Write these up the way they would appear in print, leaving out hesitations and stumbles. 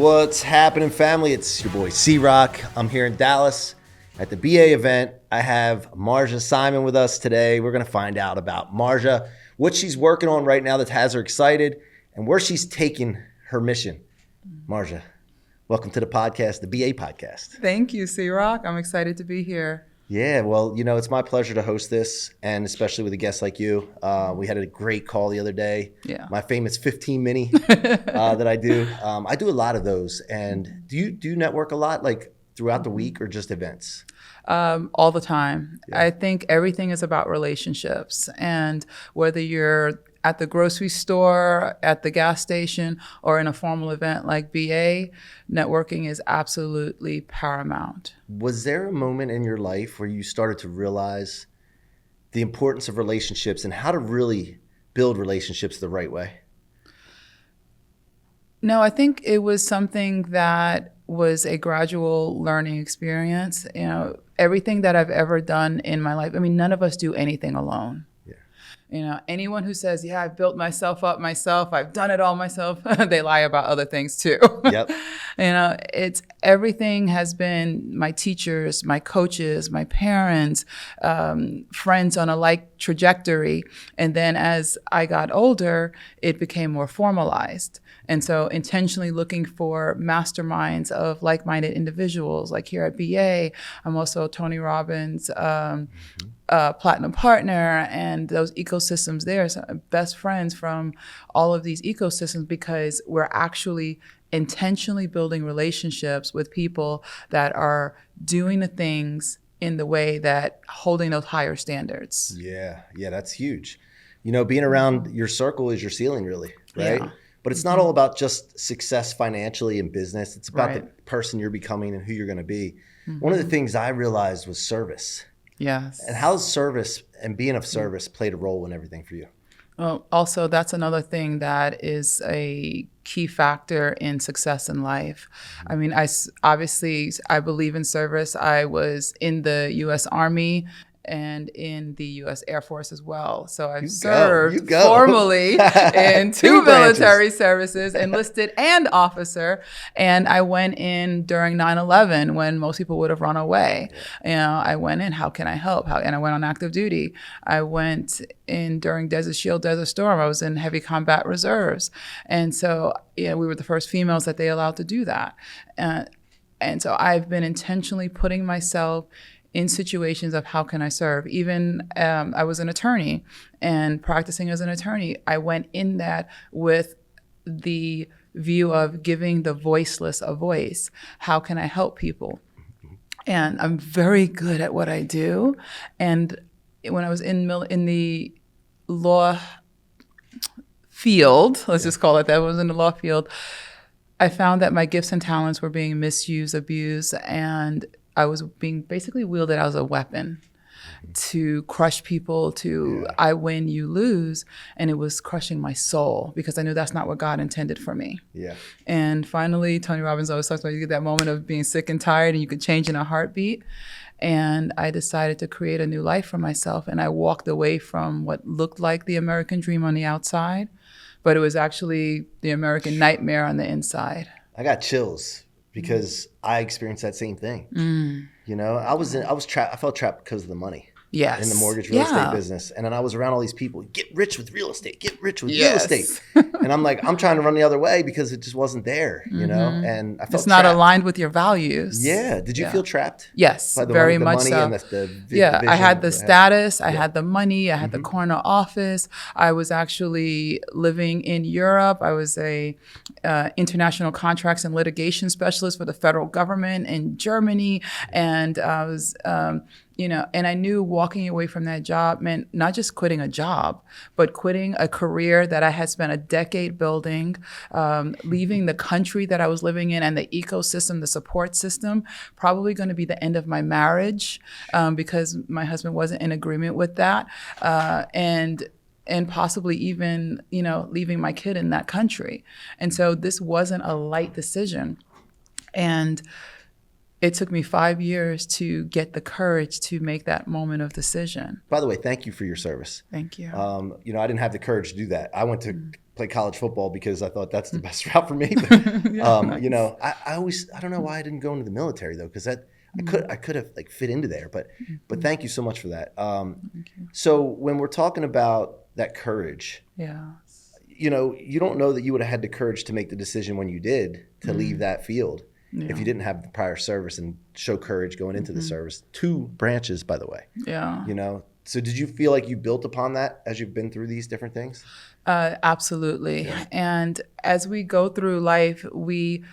What's happening, family? It's your boy C-Roc. I'm here in Dallas at the BA event. I have Marjah Simon with us today. We're going to find out about Marjah, what she's working on right now that has her excited, and where she's taking her mission. Marjah, welcome to the podcast, the BA podcast. Thank you, C-Roc. I'm excited to be here. Yeah, well, you know, it's my pleasure to host this, and especially with a guest like you. We had a great call the other day. Yeah. My famous 15 mini that I do. I do a lot of those. And do you network a lot, like throughout the week, or just events? All the time. Yeah. I think everything is about relationships. And whether you're at the grocery store, at the gas station, or in a formal event like BA, networking is absolutely paramount. Was there a moment in your life where you started to realize the importance of relationships and how to really build relationships the right way? No, I think it was something that was a gradual learning experience. You know, everything that I've ever done in my life, I mean, none of us do anything alone. You know, anyone who says, yeah, I've built myself up myself, I've done it all myself, they lie about other things too. Yep. You know, it's everything has been my teachers, my coaches, my parents, friends on a like trajectory. And then as I got older, it became more formalized. And so intentionally looking for masterminds of like-minded individuals, like here at BA. I'm also Tony Robbins' platinum partner, and those ecosystems there, so best friends from all of these ecosystems, because we're actually intentionally building relationships with people that are doing the things in the way that holding those higher standards. Yeah, that's huge. You know, being around your circle is your ceiling, really, right? Yeah. But it's not all about just success financially in business. It's about Right. the person you're becoming and who you're going to be. One of the things I realized was service. Yes. And how's service and being of service played a role in everything for you? Well, also, that's another thing that is a key factor in success in life. I mean, I believe in service. I was in the U.S. Army and in the U.S. Air Force as well. So I've served formally in two military services, enlisted and officer. And I went in during 9/11 when most people would have run away. You know, I went in, how can I help? And I went on active duty. I went in during Desert Shield, Desert Storm. I was in heavy combat reserves. And so, we were the first females that they allowed to do that. And so I've been intentionally putting myself in situations of how can I serve. Even I was an attorney, and practicing as an attorney, I went in that with the view of giving the voiceless a voice. How can I help people? And I'm very good at what I do. And when I was in the law field, let's just call it that, I was in the law field, I found that my gifts and talents were being misused, abused, and I was being basically wielded as a weapon to crush people, I win, you lose. And it was crushing my soul because I knew that's not what God intended for me. Yeah. And finally, Tony Robbins always talks about you get that moment of being sick and tired and you could change in a heartbeat. And I decided to create a new life for myself. And I walked away from what looked like the American dream on the outside, but it was actually the American nightmare on the inside. I got chills because I experienced that same thing. You know, I was trapped. I felt trapped because of the money. Yes. In the mortgage real estate business. And then I was around all these people, get rich with real estate, real estate. And I'm like, I'm trying to run the other way because it just wasn't there, you know? And I felt it's not trapped. aligned with your values. Yeah. Did you feel trapped? Yes, by the very money, much money so. And the yeah, I had the status, I Yeah. had the money, I had the corner office. I was actually living in Europe. I was a international contracts and litigation specialist for the federal government in Germany. And I was, and I knew walking away from that job meant not just quitting a job, but quitting a career that I had spent a decade building, leaving the country that I was living in and the ecosystem, the support system, probably going to be the end of my marriage because my husband wasn't in agreement with that. And possibly even, leaving my kid in that country. And so this wasn't a light decision. And it took me 5 years to get the courage to make that moment of decision. By the way, thank you for your service. Thank you. I didn't have the courage to do that. I went to play college football because I thought that's the best route for me. But, Nice. you know, I don't know why I didn't go into the military though, because I could have like fit into there. But thank you so much for that. Thank you. So when we're talking about that courage, Yeah. you know, you don't know that you would have had the courage to make the decision when you did to leave that field if you didn't have the prior service and show courage going into the service. 2 branches, by the way. Yeah. You know, so did you feel like you built upon that as you've been through these different things? Absolutely. Yeah. And as we go through life, we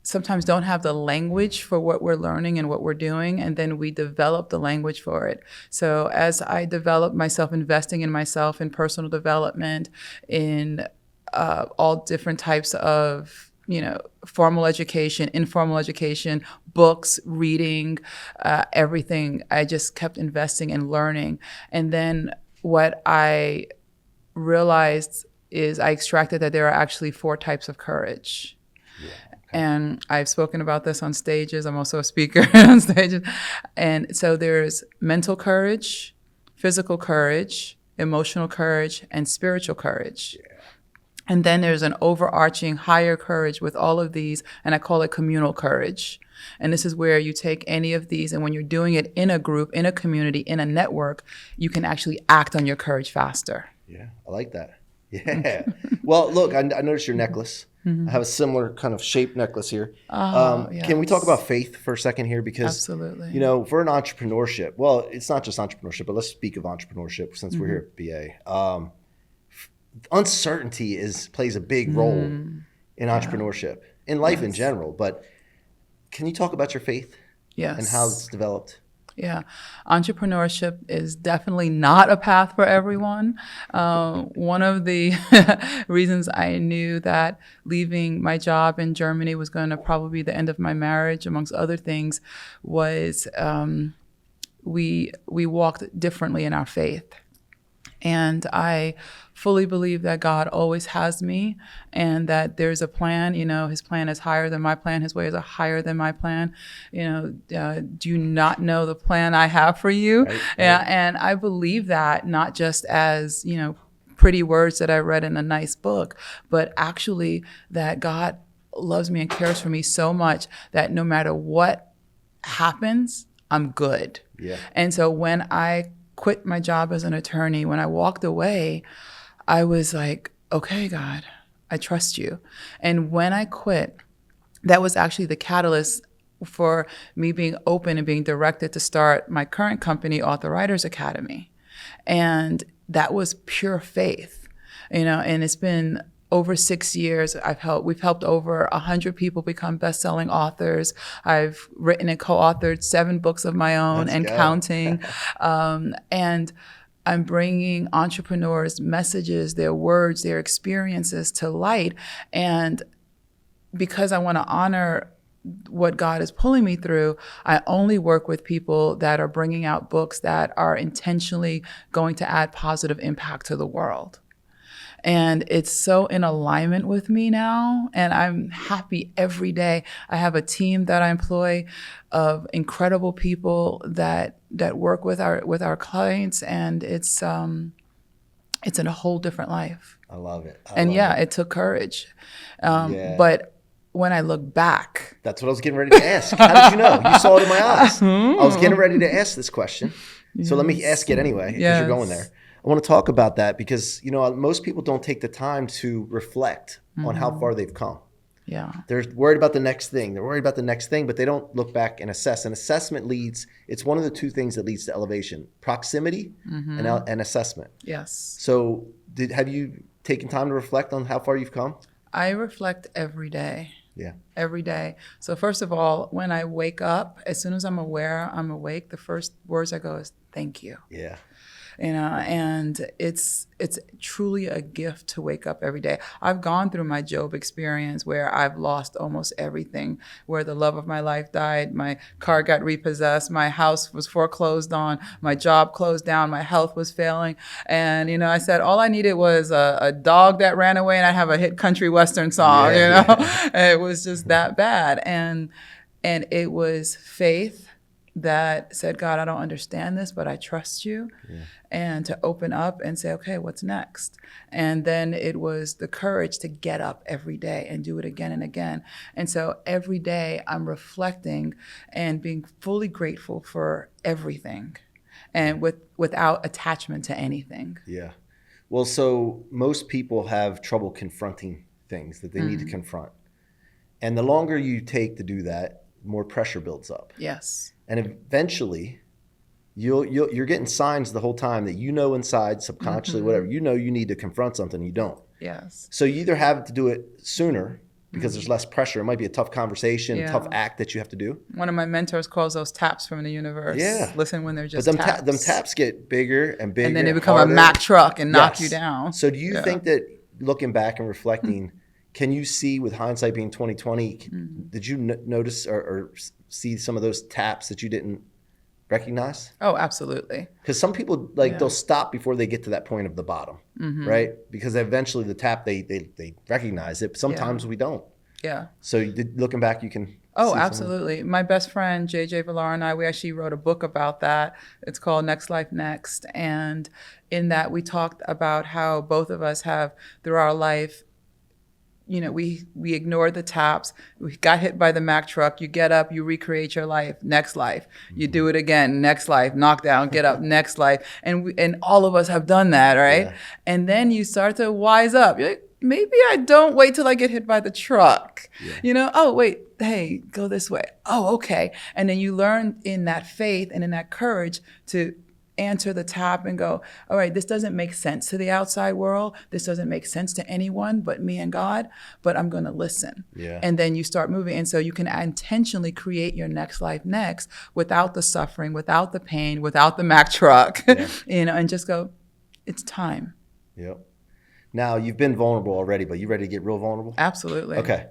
sometimes don't have the language for what we're learning and what we're doing, and then we develop the language for it. So as I develop myself, investing in myself in personal development, in all different types of, you know, formal education, informal education, books, reading, everything, I just kept investing and learning. And then what I realized is I extracted that there are actually 4 types of courage. Yeah. And I've spoken about this on stages. I'm also a speaker on stages. And so there's mental courage, physical courage, emotional courage, and spiritual courage. Yeah. And then there's an overarching higher courage with all of these, and I call it communal courage. And this is where you take any of these, and when you're doing it in a group, in a community, in a network, you can actually act on your courage faster. Yeah, I like that. Yeah. Well, look, I noticed your necklace. I have a similar kind of shaped necklace here. Yes. Can we talk about faith for a second here? Because, absolutely, you know, for an entrepreneurship, well, it's not just entrepreneurship, but let's speak of entrepreneurship since we're here at BA. Uncertainty plays a big role in entrepreneurship, in life in general. But can you talk about your faith? Yes. And how it's developed? Yeah, entrepreneurship is definitely not a path for everyone. One of the reasons I knew that leaving my job in Germany was going to probably be the end of my marriage, amongst other things, was we walked differently in our faith. And I fully believe that God always has me and that there's a plan. You know, his plan is higher than my plan. His ways are higher than my plan. You know, do you not know the plan I have for you? Right. And I believe that not just as, you know, pretty words that I read in a nice book, but actually that God loves me and cares for me so much that no matter what happens, I'm good. Yeah. And so when I quit my job as an attorney, when I walked away, I was like, okay, God, I trust you. And when I quit, that was actually the catalyst for me being open and being directed to start my current company, Author Writers Academy. And that was pure faith, you know, and it's been over 6 years. We've helped over 100 people become best-selling authors. I've written and co-authored 7 books of my own and counting. And I'm bringing entrepreneurs messages, their words, their experiences to light. And because I want to honor what God is pulling me through, I only work with people that are bringing out books that are intentionally going to add positive impact to the world. And it's so in alignment with me now, and I'm happy every day. I have a team that I employ of incredible people that work with our clients, and it's in a whole different life. I love it. It took courage, but when I look back, that's what I was getting ready to ask. How did you know? You saw it in my eyes. I was getting ready to ask this question, so let me ask it anyway because you're going there. I want to talk about that because, you know, most people don't take the time to reflect on how far they've come. Yeah. They're worried about the next thing. They're worried about the next thing, but they don't look back and assess. And assessment it's one of the 2 things that leads to elevation: proximity and assessment. Yes. So have you taken time to reflect on how far you've come? I reflect every day. Yeah. Every day. So first of all, when I wake up, as soon as I'm aware I'm awake, the first words I go is thank you. Yeah. You know, and it's truly a gift to wake up every day. I've gone through my Job experience where I've lost almost everything, where the love of my life died, my car got repossessed, my house was foreclosed on, my job closed down, my health was failing. And, you know, I said all I needed was a dog that ran away and I'd have a hit country western song, you know? Yeah. It was just that bad. And it was faith that said, God, I don't understand this, but I trust you. Yeah. And to open up and say, okay, what's next? And then it was the courage to get up every day and do it again and again. And so every day I'm reflecting and being fully grateful for everything and without attachment to anything. Yeah. Well, so most people have trouble confronting things that they need to confront. And the longer you take to do that, more pressure builds up. Yes. And eventually, you're getting signs the whole time that inside, subconsciously, whatever, you need to confront something, you don't. Yes. So you either have to do it sooner because there's less pressure. It might be a tough conversation, a tough act that you have to do. One of my mentors calls those taps from the universe. Yeah. Listen when they're just but taps. them taps get bigger and bigger. And then they become harder. a Mack truck and knock you down. So do you think that looking back and reflecting, can you see with hindsight being 2020, did you notice or see some of those taps that you didn't recognize? Oh, absolutely. Because some people they'll stop before they get to that point of the bottom, right? Because eventually the tap they recognize it. But sometimes we don't. Yeah. So looking back, you can. Oh, absolutely. My best friend JJ Villar and I, we actually wrote a book about that. It's called Next Life Next, and in that we talked about how both of us have through our life. We ignored the taps. We got hit by the Mack truck. You get up, you recreate your life. Next life, you do it again. Next life, knock down, get up. Next life, and all of us have done that, right? Yeah. And then you start to wise up. You're like, maybe I don't wait till I get hit by the truck. Yeah. Oh wait, hey, go this way. Oh, okay. And then you learn in that faith and in that courage to answer the tap and go, all right, this doesn't make sense to the outside world. This doesn't make sense to anyone but me and God, but I'm going to listen. Yeah. And then you start moving. And so you can intentionally create your next life next without the suffering, without the pain, without the Mack truck, and just go, it's time. Yep. Now you've been vulnerable already, but you ready to get real vulnerable? Absolutely. Okay.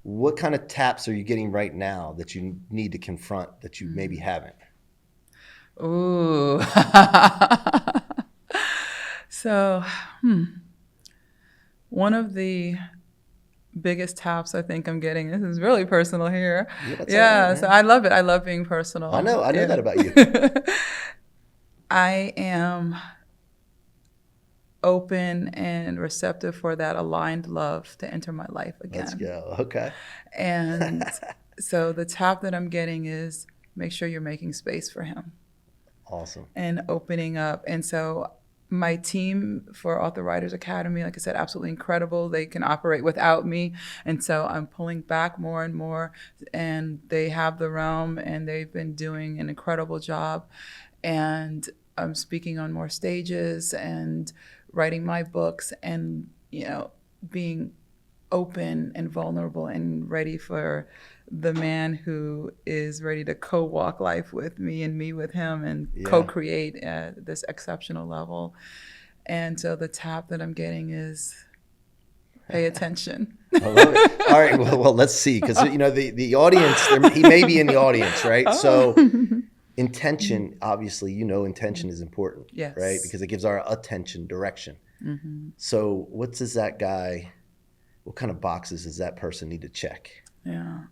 What kind of taps are you getting right now that you need to confront that you maybe haven't? Ooh. So, one of the biggest taps I think I'm getting, this is really personal here. Yeah, so I love it. I love being personal. I know that about you. I am open and receptive for that aligned love to enter my life again. Let's go. Okay. And so the tap that I'm getting is make sure you're making space for him. Awesome. And opening up. And so my team for Author Writers Academy, like I said, absolutely incredible. They can operate without me. And so I'm pulling back more and more. And they have the realm and they've been doing an incredible job. And I'm speaking on more stages and writing my books and, being open and vulnerable and ready for the man who is ready to co-walk life with me and me with him and co-create at this exceptional level. And so the tap that I'm getting is pay attention. I love it. All right. Well, let's see. Because, the audience, he may be in the audience, right? Oh. So intention, obviously, intention is important, yes, right? Because it gives our attention direction. Mm-hmm. So what kind of boxes does that person need to check? Yeah.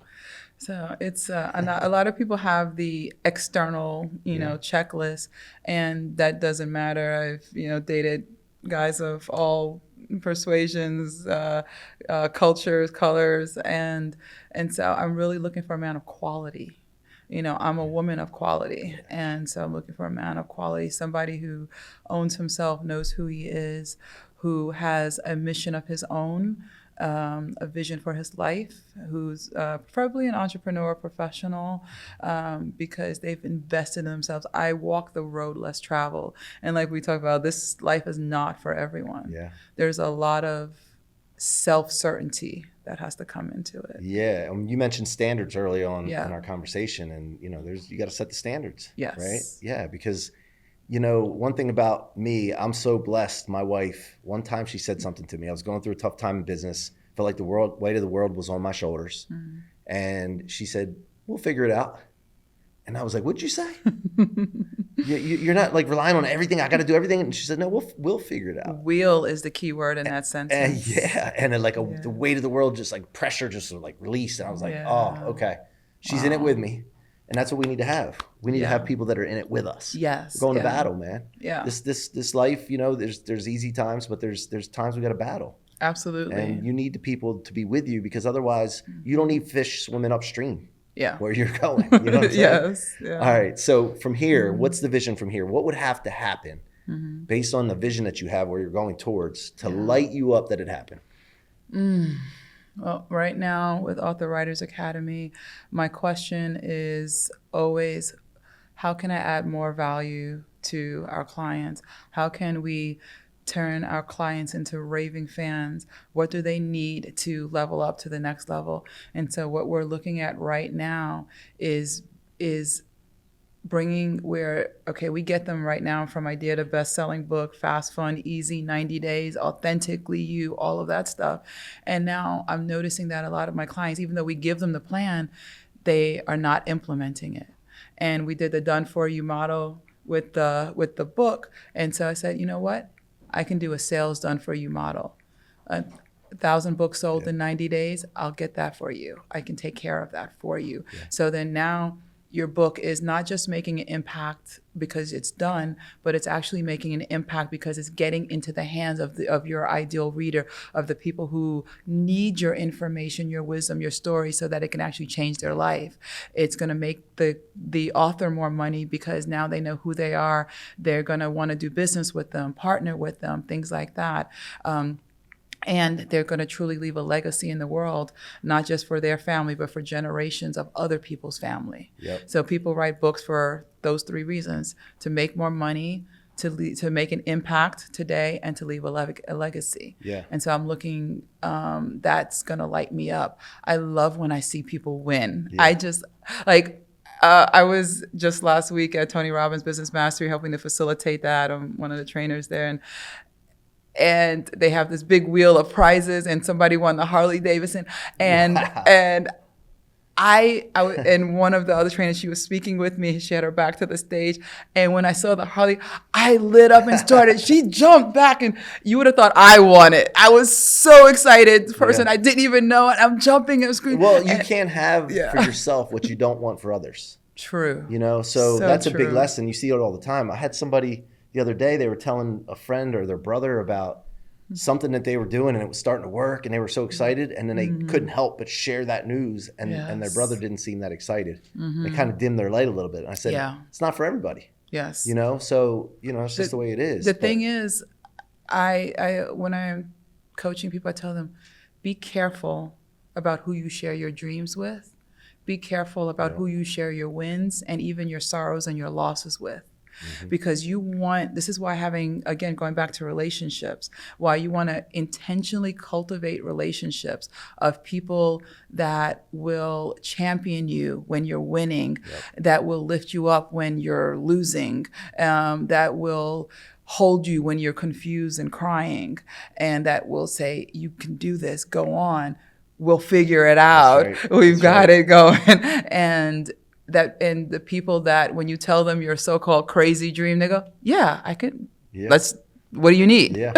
So it's a lot of people have the external, checklist, and that doesn't matter. I've, dated guys of all persuasions, cultures, colors, and so I'm really looking for a man of quality. I'm a woman of quality, and so I'm looking for a man of quality, somebody who owns himself, knows who he is, who has a mission of his own, a vision for his life, who's preferably an entrepreneur, professional, because they've invested in themselves. I walk the road less traveled. And like we talked about, this life is not for everyone. Yeah. There's a lot of self-certainty that has to come into it. Yeah. You mentioned standards early on in our conversation, and you got to set the standards. Yes. Right? Yeah, because one thing about me, I'm so blessed. My wife, one time she said something to me. I was going through a tough time in business. Felt like the weight of the world was on my shoulders. Mm-hmm. And she said, "We'll figure it out." And I was like, "What'd you say?" You're not like relying on everything. I got to do everything. And she said, "No, we'll figure it out." Will is the key word in that sentence. And then the weight of the world, just like pressure, just like released. And I was like, "Oh, okay." She's in it with me. And that's what we need to have. We need to have people that are in it with us. Yes. We're going to battle, man. Yeah. This life, you know, there's easy times, but there's times we got to battle. Absolutely. And you need the people to be with you, because otherwise you don't need fish swimming upstream. Yeah. Where you're going. You know what I'm saying? Yes. Yeah. All right. So from here, what's the vision from here? What would have to happen based on the vision that you have where you're going towards to light you up that it happened? Well, right now with Author Writers Academy, my question is always, how can I add more value to our clients? How can we turn our clients into raving fans? What do they need to level up to the next level? And so what we're looking at right now is bringing we get them right now from idea to best-selling book, fast, fun, easy, 90 days, authentically you, all of that stuff. And now I'm noticing that a lot of my clients, even though we give them the plan, they are not implementing it. And we did the done for you model with the book. And so I said, you know what? I can do a sales done for you model. 1,000 books sold in 90 days, I'll get that for you. I can take care of that for you. Yeah. So then now your book is not just making an impact because it's done, but it's actually making an impact because it's getting into the hands of your ideal reader, of the people who need your information, your wisdom, your story, so that it can actually change their life. It's going to make the author more money because now they know who they are. They're going to want to do business with them, partner with them, things like that. And they're going to truly leave a legacy in the world, not just for their family, but for generations of other people's family. Yep. So people write books for those three reasons: to make more money, to make an impact today, and to leave a legacy. Yeah. And so I'm looking, that's going to light me up. I love when I see people win. Yeah. I just, I was just last week at Tony Robbins Business Mastery helping to facilitate that. I'm one of the trainers there. And they have this big wheel of prizes, and somebody won the Harley Davidson. And wow. and and one of the other trainers, she was speaking with me. She had her back to the stage. And when I saw the Harley, I lit up and started. She jumped back, and you would have thought I won it. I was so excited. The person I didn't even know it. I'm jumping and screaming. Well, you can't have for yourself what you don't want for others. True. You know, so that's true. A big lesson. You see it all the time. I had somebody the other day, they were telling a friend or their brother about something that they were doing, and it was starting to work, and they were so excited, and then they couldn't help but share that news, and their brother didn't seem that excited. They kind of dimmed their light a little bit. And I said, it's not for everybody. Yes. You know, so, you know, it's just the way it is. The thing is, I when I'm coaching people, I tell them, be careful about who you share your dreams with. Be careful about who you share your wins and even your sorrows and your losses with. Because this is why going back to relationships, why you want to intentionally cultivate relationships of people that will champion you when you're winning, that will lift you up when you're losing, that will hold you when you're confused and crying, and that will say, you can do this, go on, we'll figure it out. Right. We've got it going. And the people that when you tell them your so-called crazy dream, they go, yeah, I could. Yeah. What do you need? Yeah.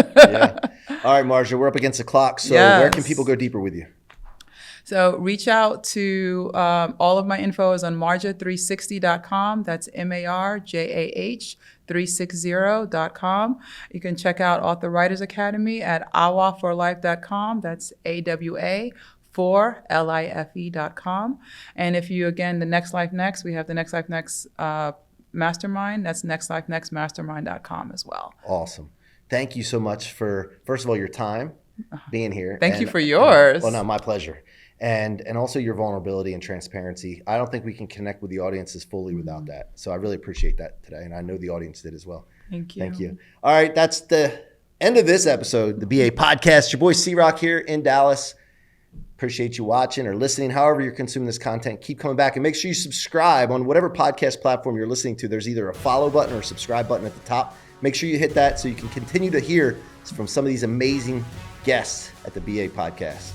All right, Marjah, we're up against the clock. So where can people go deeper with you? So reach out to all of my info is on marjah360.com. That's MARJAH 360.com. You can check out Author Writers Academy at awaforlife.com. That's AWA. For life.com. And if you, again, the Next Life Next, we have the Next Life Next Mastermind. That's nextlifenextmastermind.com as well. Awesome. Thank you so much for, first of all, your time being here. Thank you for yours. Well, no, my pleasure. And also your vulnerability and transparency. I don't think we can connect with the audiences fully without that. So I really appreciate that today. And I know the audience did as well. Thank you. Thank you. All right. That's the end of this episode, the BA Podcast. Your boy C-Roc here in Dallas. Appreciate you watching or listening, however you're consuming this content. Keep coming back, and make sure you subscribe on whatever podcast platform you're listening to. There's either a follow button or a subscribe button at the top. Make sure you hit that so you can continue to hear from some of these amazing guests at the BA Podcast.